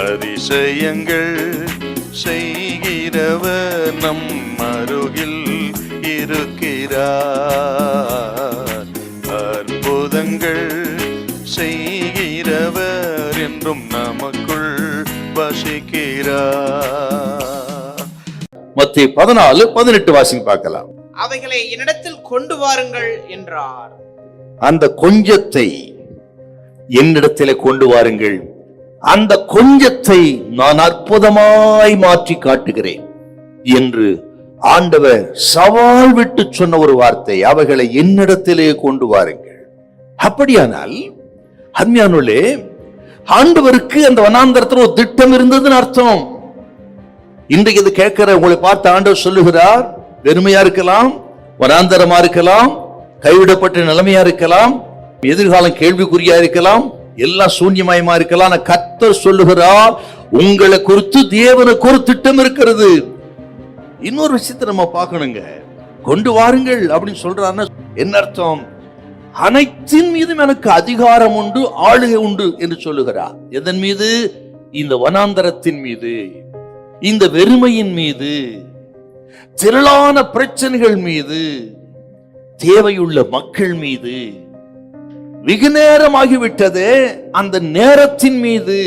அதிசயங்கள் செய்கிறவர் நம் அருகில் இருக்கிறார். அற்புதங்கள் செய்கிறவர் என்றும் நமக்குள் வசிக்கிறார். மத்தேயு 14:18 வாசிங்க பார்க்கலாம். அவைகளை என்னிடத்தில் கொண்டு வாருங்கள் என்றார். அந்த கொஞ்சத்தை என்னிடத்திலே கொண்டு வாருங்கள், அந்த கொஞ்சத்தை நான் அற்புதமாய் மாற்றி காட்டுகிறேன் என்று ஆண்டவர் சவால் விட்டு சொன்ன ஒரு வார்த்தை. அவைகளை என்னிடத்திலே கொண்டு வாருங்கள். அப்படியானால் அருமையானவர்களே, ஆண்டவருக்கு அந்த வனாந்தரத்தில் ஒரு திட்டம் இருந்ததுன்னு அர்த்தம். இன்றைக்கு இது கேட்கிற உங்களை பார்த்து ஆண்டவர் சொல்லுகிறார், வெறுமையா இருக்கலாம், வனாந்தரமா இருக்கலாம், கைவிடப்பட்ட நிலைமையா இருக்கலாம், எதிர்காலம் கேள்விக்குறியா இருக்கலாம், எல்லாம் சூன்யமயமா இருக்கலாம். கர்த்தர் சொல்லுகிறார், உங்களை குறித்து தேவனுக்கு ஒரு திட்டம் இருக்கிறது. இன்னொரு விஷயத்தை நம்ம பார்க்கணுங்க. கொண்டு வாருங்கள் அப்படின்னு சொல்றாருன்னா என்ன அர்த்தம்? அனைத்தின் மீதும் எனக்கு அதிகாரம் உண்டு, ஆளுகை உண்டு என்று சொல்லுகிறார். எதன் மீது? இந்த வனாந்தரத்தின் மீது, இந்த வெறுமையின் மீது, திரளான பிரச்சனைகள் மீது, தேவையுள்ள மக்கள் மீது, வெகு நேரமாகிவிட்டது அந்த நேரத்தின் மீது,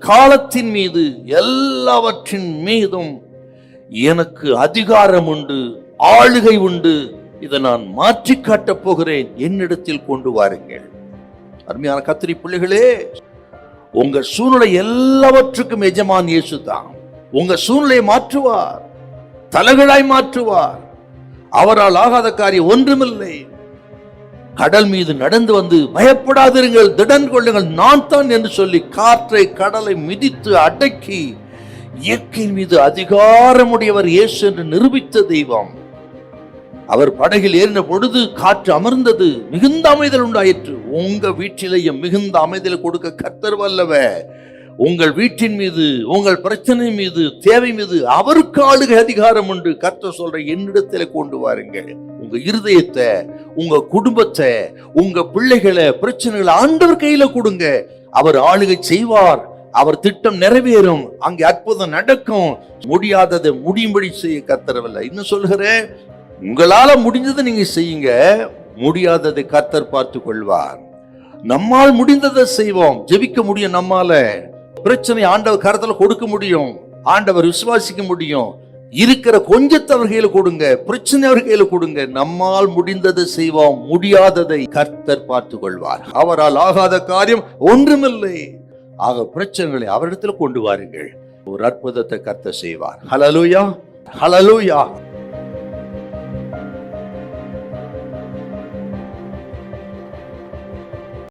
காலத்தின் மீது, எல்லாவற்றின் மீதும் எனக்கு அதிகாரம் உண்டு, ஆளுகை உண்டு. இதை நான் மாற்றி காட்டப் போகிறேன், என்னிடத்தில் கொண்டு வாருங்கள். அருமையான கர்த்தருடைய பிள்ளைகளே, உங்க சூழ்நிலை எல்லாவற்றுக்கும் எஜமான் இயேசு தான். உங்க சூழ்நிலையை மாற்றுவார், தலைகளாய் மாற்றுவார். அவரால் ஆகாத காரியம் ஒன்றுமில்லை. கடல் மீது நடந்து வந்து பயப்படாதிருங்கள், திடன் கொள்ளுங்கள், நான் தான் என்று சொல்லி காற்றை கடலை மிதித்து அடக்கி இயற்கையின் மீது அதிகாரமுடையவர் இயேசு என்று நிரூபித்த தெய்வம். அவர் படகில் ஏறின பொழுது காற்று அமர்ந்தது, மிகுந்த அமைதல் உண்டாயிற்று. உங்க வீட்டிலேயே மிகுந்த அமைதல் கொடுக்க கர்த்தர் வல்லவர். உங்கள் வீட்டின் மீது, உங்கள் பிரச்சனை மீது, தேவை மீது அவருக்கு ஆளுகை அதிகாரம் உண்டு. கர்த்தர் சொல்ற, என்னிடத்துல கொண்டு வாருங்கள். உங்க இருதயத்தை, உங்க குடும்பத்தை, உங்க பிள்ளைகளை, பிரச்சனைகளை ஆண்டவர் கையில கொடுங்க. அவர் ஆளுகை செய்வார், அவர் திட்டம் நிறைவேறும், அங்கே அற்புதம் நடக்கும். முடியாததை முடியும்படி செய்ய கர்த்தரவில்லை. இன்னும் சொல்கிறேன், உங்களால முடிஞ்சதை நீங்க செய்யுங்க, முடியாததை கர்த்தர் பார்த்து கொள்வார். நம்மால் முடிந்ததை செய்வோம். ஜெபிக்க முடியும், நம்மால பிரச்சனை ஆண்டவர் கரத்துல கொடுக்க முடியும், ஆண்டவர் விசுவாசிக்க முடியும். இருக்கிற கொஞ்சத்தை அவர் கையில கொடுங்க, பிரச்சனை அவர் கையில கொடுங்க. நம்மால் முடிந்ததை செய்வோம், முடியாததை கர்த்தர் பார்த்து கொள்வார். அவரால் ஆகாத காரியம் ஒன்றுமில்லை. ஆக பிரச்சனைகளை அவரிடத்துல கொண்டு வாருங்கள், ஒரு அற்புதத்தை கர்த்தர் செய்வார். ஹல்லேலூயா, ஹல்லேலூயா.